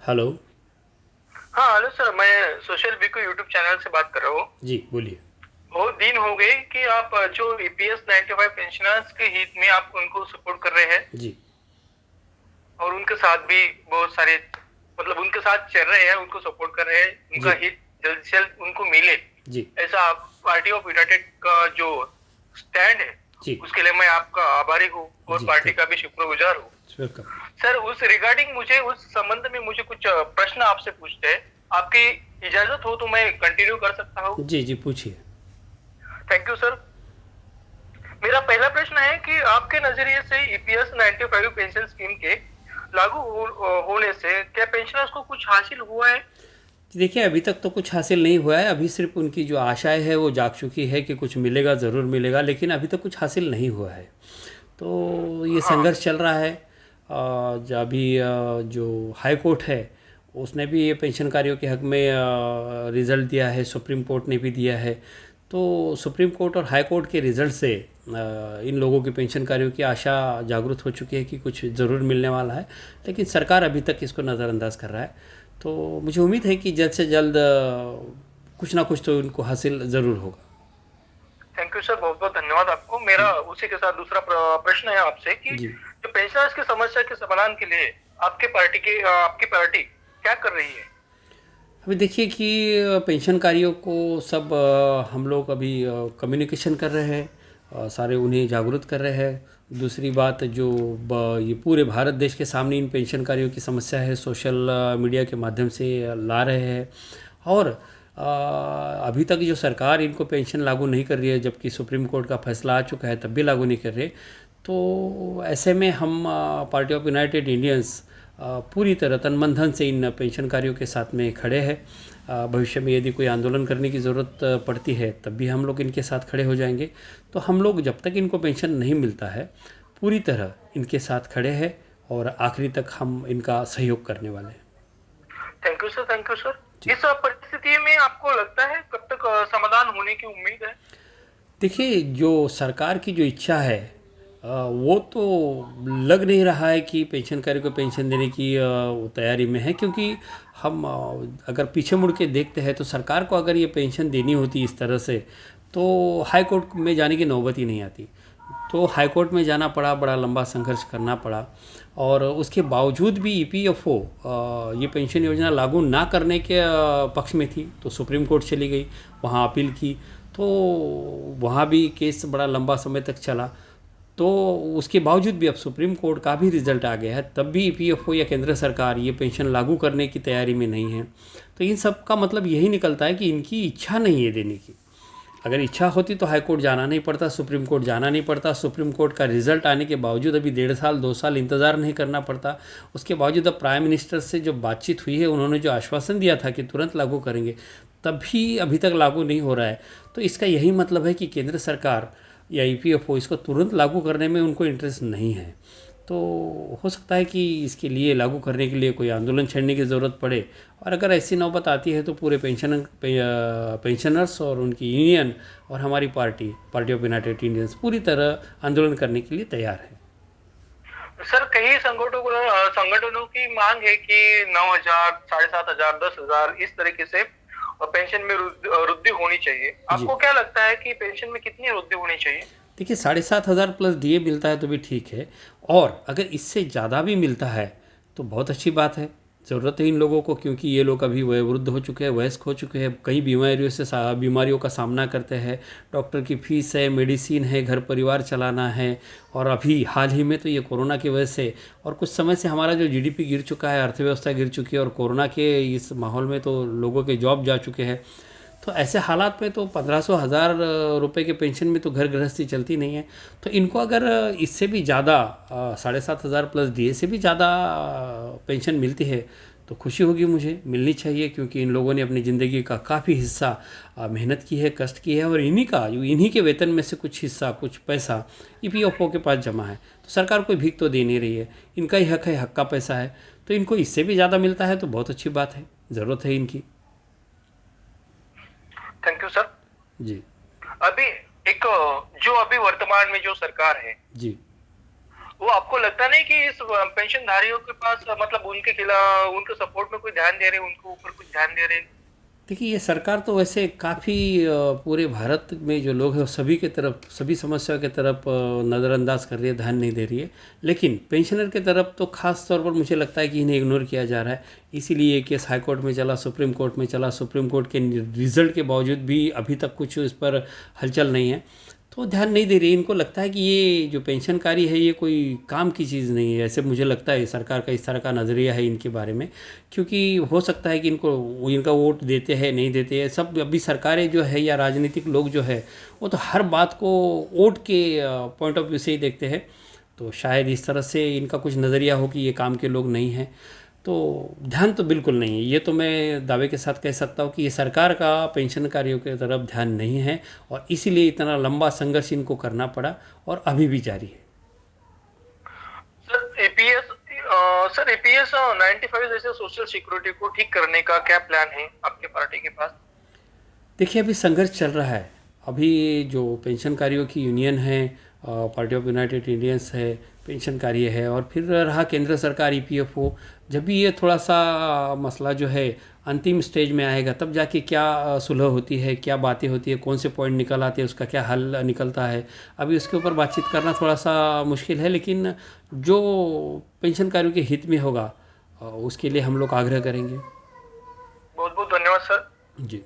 Hello. हाँ hello sir, मैं social बिको यूट्यूब चैनल से बात कर रहा हूँ। जी बोलिए। बहुत दिन हो गए कि आप जो ईपीएस 95 पेंशनर्स के हित में आप उनको सपोर्ट कर रहे हैं जी और उनके साथ भी बहुत सारे मतलब उनके साथ चल रहे हैं, उनको सपोर्ट कर रहे हैं, उनका जी हित जल्द से जल्द उनको मिले, जी ऐसा आप पार्टी ऑफ यूनाइटेड का जो स्टैंड है जी उसके लिए मैं आपका आभारी हूँ और जी पार्टी थैंक का भी शुक्रगुजार हूँ। वेलकम। सर उस रिगार्डिंग मुझे उस संबंध में मुझे कुछ प्रश्न आपसे पूछते हैं। आपकी इजाजत हो तो मैं कंटिन्यू कर सकता हूँ? जी जी पूछिए। Thank you sir. मेरा पहला प्रश्न है कि आपके नजरिए से ईपीएस 95 पेंशन स्कीम के होने से क्या पेंशनर्स को कुछ हासिल हुआ है? देखिए अभी तक तो कुछ हासिल नहीं हुआ है। अभी सिर्फ उनकी जो आशाएं है वो जाग चुकी है कि कुछ मिलेगा, ज़रूर मिलेगा, लेकिन अभी तक कुछ हासिल नहीं हुआ है। तो ये हाँ। संघर्ष चल रहा है। जो अभी जो हाई कोर्ट है उसने भी ये पेंशनकारियों के हक में रिज़ल्ट दिया है, सुप्रीम कोर्ट ने भी दिया है। तो सुप्रीम कोर्ट और हाई कोर्ट के रिज़ल्ट से इन लोगों की पेंशनकारियों की आशा जागृत हो चुकी है कि कुछ ज़रूर मिलने वाला है। लेकिन सरकार अभी तक इसको नज़रअंदाज कर रहा है। तो मुझे उम्मीद है कि जल्द से जल्द कुछ ना कुछ तो इनको हासिल ज़रूर होगा। थैंक यू सर, बहुत बहुत धन्यवाद आपको। मेरा उसी के साथ दूसरा प्रश्न है आपसे कि जी। जो पेंशनर्स की समस्या के समाधान के लिए आपकी पार्टी क्या कर रही है? अभी देखिए कि पेंशनकारियों को सब हम लोग अभी कम्युनिकेशन कर रहे हैं, सारे उन्हें जागरूक कर रहे हैं। दूसरी बात जो ये पूरे भारत देश के सामने इन पेंशनकारियों की समस्या है सोशल मीडिया के माध्यम से ला रहे हैं। और अभी तक जो सरकार इनको पेंशन लागू नहीं कर रही है, जबकि सुप्रीम कोर्ट का फैसला आ चुका है तब भी लागू नहीं कर रहे। तो ऐसे में हम पार्टी ऑफ यूनाइटेड इंडियंस पूरी तरह तन मन धन से इन पेंशनकारियों के साथ में खड़े हैं। भविष्य में यदि कोई आंदोलन करने की ज़रूरत पड़ती है तब भी हम लोग इनके साथ खड़े हो जाएंगे। तो हम लोग जब तक इनको पेंशन नहीं मिलता है पूरी तरह इनके साथ खड़े हैं और आखिरी तक हम इनका सहयोग करने वाले हैं। Thank you sir, thank you sir. जी। इस परिस्थिति में आपको लगता है कब तक समाधान होने की उम्मीद है? देखिए जो सरकार की जो इच्छा है वो तो लग नहीं रहा है कि पेंशनकारी को पेंशन देने की वो तैयारी में है, क्योंकि हम अगर पीछे मुड़ के देखते हैं तो सरकार को अगर ये पेंशन देनी होती इस तरह से तो हाई कोर्ट में जाने की नौबत ही नहीं आती। तो हाई कोर्ट में जाना पड़ा, बड़ा लंबा संघर्ष करना पड़ा। और उसके बावजूद भी ईपीएफओ ये पेंशन योजना लागू ना करने के पक्ष में थी, तो सुप्रीम कोर्ट चली गई, वहाँ अपील की। तो वहाँ भी केस बड़ा लंबा समय तक चला। तो उसके बावजूद भी अब सुप्रीम कोर्ट का भी रिजल्ट आ गया है, तब भी ईपीएफओ या केंद्र सरकार ये पेंशन लागू करने की तैयारी में नहीं है। तो इन सब का मतलब यही निकलता है कि इनकी इच्छा नहीं है देने की। अगर इच्छा होती तो हाई कोर्ट जाना नहीं पड़ता, सुप्रीम कोर्ट जाना नहीं पड़ता, सुप्रीम कोर्ट का रिजल्ट आने के बावजूद अभी 1.5 साल 2 साल इंतज़ार नहीं करना पड़ता। उसके बावजूद अब प्राइम मिनिस्टर से जो बातचीत हुई है उन्होंने जो आश्वासन दिया था कि तुरंत लागू करेंगे, तब भी अभी तक लागू नहीं हो रहा है। तो इसका यही मतलब है कि केंद्र सरकार या ईपीएफओ इसको तुरंत लागू करने में उनको इंटरेस्ट नहीं है। तो हो सकता है कि इसके लिए लागू करने के लिए कोई आंदोलन छेड़ने की ज़रूरत पड़े। और अगर ऐसी नौबत आती है तो पूरे पेंशनर्स और उनकी यूनियन और हमारी पार्टी ऑफ यूनाइटेड इंडियंस पूरी तरह आंदोलन करने के लिए तैयार है। सर कई संगठनों की मांग है कि 9,000, 7,500, 10,000 इस तरीके से पेंशन में वृद्धि होनी चाहिए। जी। आपको क्या लगता है कि पेंशन में कितनी वृद्धि होनी चाहिए? देखिए 7,500 प्लस डीए मिलता है तो भी ठीक है। और अगर इससे ज़्यादा भी मिलता है तो बहुत अच्छी बात है। ज़रूरत है इन लोगों को, क्योंकि ये लोग अभी वयोवृद्ध हो चुके हैं, वयस्क हो चुके हैं, कई बीमारियों का सामना करते हैं। डॉक्टर की फीस है, मेडिसिन है, घर परिवार चलाना है। और अभी हाल ही में तो ये कोरोना की वजह से और कुछ समय से हमारा जो जीडीपी गिर चुका है, अर्थव्यवस्था गिर चुकी है, और कोरोना के इस माहौल में तो लोगों के जॉब जा चुके हैं। तो ऐसे हालात में तो 1500 हज़ार रुपये के पेंशन में तो घर गृहस्थी चलती नहीं है। तो इनको अगर इससे भी ज़्यादा 7,500 प्लस डीए से भी ज़्यादा पेंशन मिलती है तो खुशी होगी, मुझे मिलनी चाहिए, क्योंकि इन लोगों ने अपनी ज़िंदगी का काफ़ी हिस्सा मेहनत की है, कष्ट की है, और इन्हीं के वेतन में से कुछ हिस्सा, कुछ पैसा ईपीएफओ के पास जमा है। तो सरकार कोई भीख तो दे नहीं रही है, इनका ही हक है, हक का पैसा है। तो इनको इससे भी ज़्यादा मिलता है तो बहुत अच्छी बात है, ज़रूरत है इनकी। Thank you sir. जी अभी एक जो अभी वर्तमान में जो सरकार है जी वो आपको लगता नहीं कि इस पेंशनधारियों के पास मतलब उनके खिलाफ उनके सपोर्ट में कोई ध्यान दे रहे, उनके ऊपर कुछ ध्यान दे रहे? देखिए ये सरकार तो वैसे काफ़ी पूरे भारत में जो लोग हैं वो सभी के तरफ, सभी समस्याओं के तरफ नज़रअंदाज कर रही है, ध्यान नहीं दे रही है। लेकिन पेंशनर के तरफ तो खास तौर पर मुझे लगता है कि इन्हें इग्नोर किया जा रहा है। इसीलिए ये केस हाई कोर्ट में चला, सुप्रीम कोर्ट में चला, सुप्रीम कोर्ट के रिजल्ट के बावजूद भी अभी तक कुछ इस पर हलचल नहीं है। तो ध्यान नहीं दे रही। इनको लगता है कि ये जो पेंशनकारी है ये कोई काम की चीज़ नहीं है, ऐसे मुझे लगता है सरकार का इस तरह का नज़रिया है इनके बारे में। क्योंकि हो सकता है कि इनका वोट देते हैं नहीं देते हैं, सब अभी सरकारें जो है या राजनीतिक लोग जो है वो तो हर बात को वोट के पॉइंट ऑफ व्यू से ही देखते हैं। तो शायद इस तरह से इनका कुछ नज़रिया हो कि ये काम के लोग नहीं हैं। तो ध्यान तो बिल्कुल नहीं है, ये तो मैं दावे के साथ कह सकता हूँ कि ये सरकार का पेंशनकारियों की तरफ ध्यान नहीं है और इसीलिए इतना लंबा संघर्ष इनको करना पड़ा और अभी भी जारी है। सर एपीएस सर एपीएस 95 जैसे सोशल सिक्योरिटी को ठीक करने का क्या प्लान है आपके पार्टी के पास? देखिए अभी संघर्ष चल रहा है। अभी जो पेंशनकारियों की यूनियन है, पार्टी ऑफ यूनाइटेड इंडियंस है, पेंशनकारी है, और फिर रहा केंद्र सरकार ईपीएफओ। जब भी ये थोड़ा सा मसला जो है अंतिम स्टेज में आएगा तब जाके क्या सुलह होती है, क्या बातें होती है, कौन से पॉइंट निकल आते हैं, उसका क्या हल निकलता है, अभी उसके ऊपर बातचीत करना थोड़ा सा मुश्किल है। लेकिन जो पेंशनकारियों के हित में होगा उसके लिए हम लोग आग्रह करेंगे। बहुत बहुत धन्यवाद सर। जी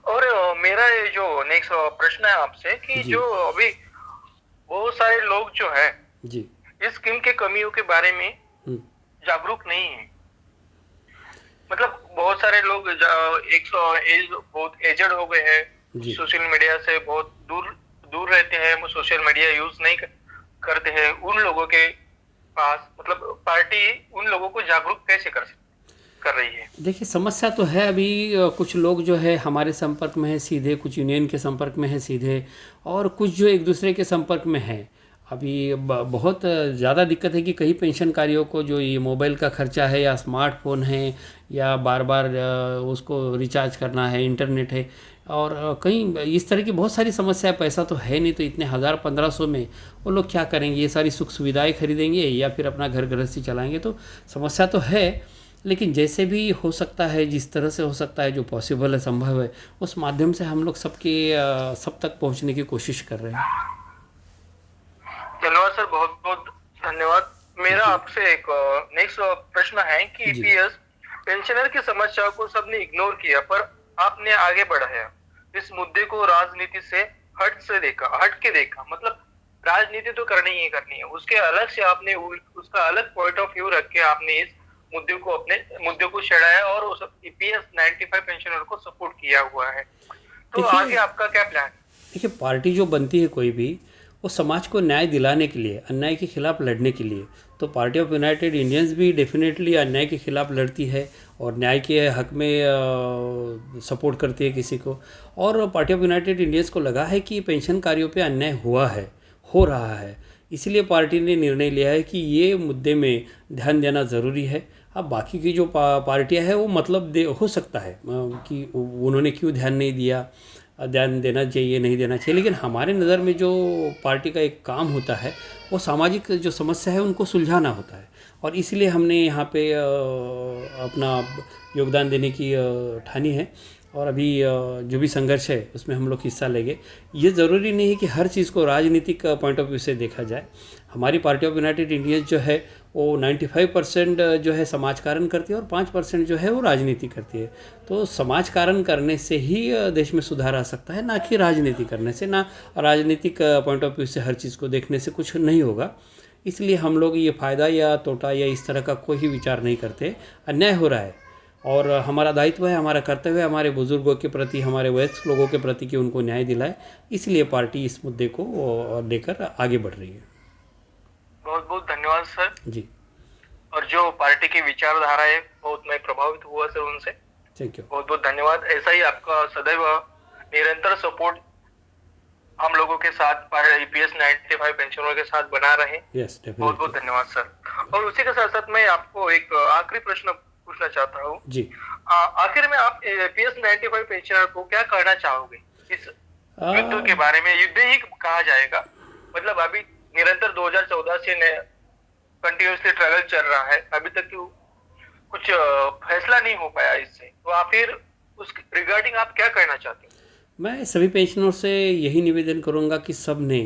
और मेरा ये जो नेक्स्ट प्रश्न है आपसे कि जी जो अभी बहुत सारे लोग जो है जी। इस स्कीम के कमियों के बारे में हम्म, जागरूक नहीं है। मतलब बहुत सारे लोग बहुत एजड हो गए हैं, जी सोशल मीडिया से बहुत दूर दूर रहते हैं, वो सोशल मीडिया यूज नहीं करते हैं। उन लोगों के पास मतलब पार्टी उन लोगों को जागरूक कैसे कर रही है? देखिए समस्या तो है अभी। कुछ लोग जो है हमारे संपर्क में है सीधे, कुछ यूनियन के संपर्क में है सीधे, और कुछ जो एक दूसरे के संपर्क में है। अभी बहुत ज़्यादा दिक्कत है कि कई पेंशनकारियों को जो ये मोबाइल का खर्चा है या स्मार्टफोन है या बार बार उसको रिचार्ज करना है, इंटरनेट है, और कहीं इस तरह की बहुत सारी समस्या है। पैसा तो है नहीं, तो इतने 1000-1500 में वो लोग क्या करेंगे? ये सारी सुख सुविधाएं खरीदेंगे या फिर अपना घर गृहस्थी चलाएंगे? तो समस्या तो है। लेकिन जैसे भी हो सकता है, जिस तरह से हो सकता है, जो पॉसिबल है, संभव है, उस माध्यम से हम लोग सब तक पहुंचने की कोशिश कर रहे हैं। धन्यवाद सर, बहुत बहुत धन्यवाद। मेरा जी आपसे एक नेक्स्ट प्रश्न है कि जी ईपीएस पेंशनर की समस्या को सबने इग्नोर किया पर आपने आगे बढ़ाया, इस मुद्दे को राजनीति से हट के देखा। मतलब राजनीति तो करनी ही करनी है, उसके अलग से आपने उसका अलग पॉइंट ऑफ व्यू रख के आपने इस अपने मुद्दे को छेड़ाया और उस ईपीएस 95 पेंशनर को सपोर्ट किया हुआ है। तो आगे देखिए आपका क्या प्लान? देखिए पार्टी जो बनती है कोई भी, वो समाज को न्याय दिलाने के लिए, अन्याय के खिलाफ लड़ने के लिए। तो पार्टी ऑफ यूनाइटेड इंडियंस भी डेफिनेटली अन्याय के खिलाफ लड़ती है और न्याय के हक में सपोर्ट करती है किसी को। और पार्टी ऑफ यूनाइटेड इंडियंस को लगा है कि पेंशनकारियों पे अन्याय हुआ है, हो रहा है, इसलिए पार्टी ने निर्णय लिया है कि ये मुद्दे में ध्यान देना ज़रूरी है। अब बाकी की जो पार्टियां हैं वो मतलब हो सकता है कि उन्होंने क्यों ध्यान नहीं दिया, ध्यान देना चाहिए, नहीं देना चाहिए। लेकिन हमारे नज़र में जो पार्टी का एक काम होता है वो सामाजिक जो समस्या है उनको सुलझाना होता है, और इसलिए हमने यहाँ पे अपना योगदान देने की ठानी है। और अभी जो भी संघर्ष है उसमें हम लोग हिस्सा लेंगे। ये ज़रूरी नहीं है कि हर चीज़ को राजनीतिक पॉइंट ऑफ व्यू से देखा जाए। हमारी पार्टी ऑफ यूनाइटेड इंडियंस जो है वो 95% जो है समाज कारण करती है और 5% जो है वो राजनीति करती है। तो समाज कारण करने से ही देश में सुधार आ सकता है, ना कि राजनीति करने से। ना राजनीतिक पॉइंट ऑफ व्यू से हर चीज़ को देखने से कुछ नहीं होगा। इसलिए हम लोग ये फ़ायदा या तोटा या इस तरह का कोई विचार नहीं करते। अन्याय हो रहा है और हमारा दायित्व है, हमारा कर्तव्य है हमारे बुज़ुर्गों के प्रति, हमारे वयस्क लोगों के प्रति कि उनको न्याय दिलाए। इसलिए पार्टी इस मुद्दे को लेकर आगे बढ़ रही है। बहुत बहुत धन्यवाद सर। जी और जो पार्टी की विचारधारा है बहुत मैं प्रभावित हुआ सर उनसे। Thank you. बहुत बहुत धन्यवाद। ऐसा ही आपका सदैव निरंतर सपोर्ट हम लोगों के साथ ईपीएस 95 पेंशनरों के साथ बना रहे। यस बहुत बहुत डेफिनेटली। धन्यवाद सर। और उसी के साथ साथ मैं आपको एक आखिरी प्रश्न पूछना चाहता हूँ। जी आखिर में आप ईपीएस 95 पेंशनर को क्या कहना चाहोगे इस युद्ध के बारे में? युद्ध ही कहा जाएगा। मतलब अभी निरंतर 2014 से कंटिन्यूसली ट्रैवल चल रहा है, अभी तक कुछ फैसला नहीं हो पाया इससे, तो आप फिर उस रिगार्डिंग आप क्या कहना चाहते हैं? मैं सभी पेंशनरों से यही निवेदन करूंगा कि सब ने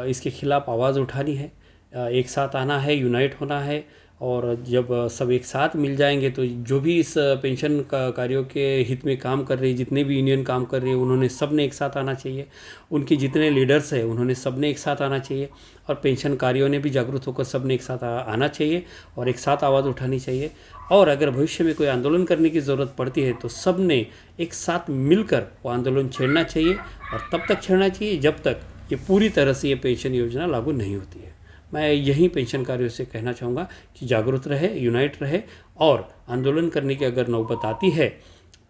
इसके खिलाफ आवाज़ उठानी है, एक साथ आना है, यूनाइट होना है। और जब सब एक साथ मिल जाएंगे तो जो भी इस पेंशन का कार्यों के हित में काम कर रहे हैं, जितने भी यूनियन काम कर रहे हैं, उन्होंने सब ने एक साथ आना चाहिए। उनके जितने लीडर्स हैं उन्होंने सब ने एक साथ आना चाहिए। और पेंशन कार्यों ने भी जागरूक होकर सब ने एक साथ आना चाहिए और एक साथ आवाज़ उठानी चाहिए। और अगर भविष्य में कोई आंदोलन करने की ज़रूरत पड़ती है तो सब ने एक साथ मिलकर वो आंदोलन छेड़ना चाहिए। और तब तक छेड़ना चाहिए जब तक ये पूरी तरह से ये पेंशन योजना लागू नहीं होती है। मैं यही पेंशनकारियों से कहना चाहूँगा कि जागरूक रहे, यूनाइट रहे। और आंदोलन करने की अगर नौबत आती है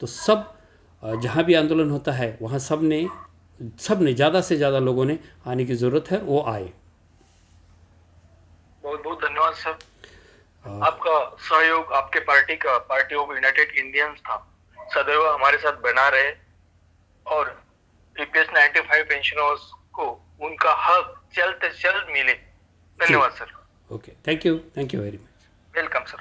तो सब जहाँ भी आंदोलन होता है वहाँ सब ने ज़्यादा से ज़्यादा लोगों ने आने की ज़रूरत है, वो आए। बहुत बहुत धन्यवाद सर। आपका सहयोग, आपके पार्टी ऑफ यूनाइटेड इंडियंस का सदैव हमारे साथ बना रहे और ईपीएस 95 पेंशनर्स को उनका हक जल्द से जल्द मिले। जी, धन्यवाद sir. Okay, thank you very much. Welcome sir.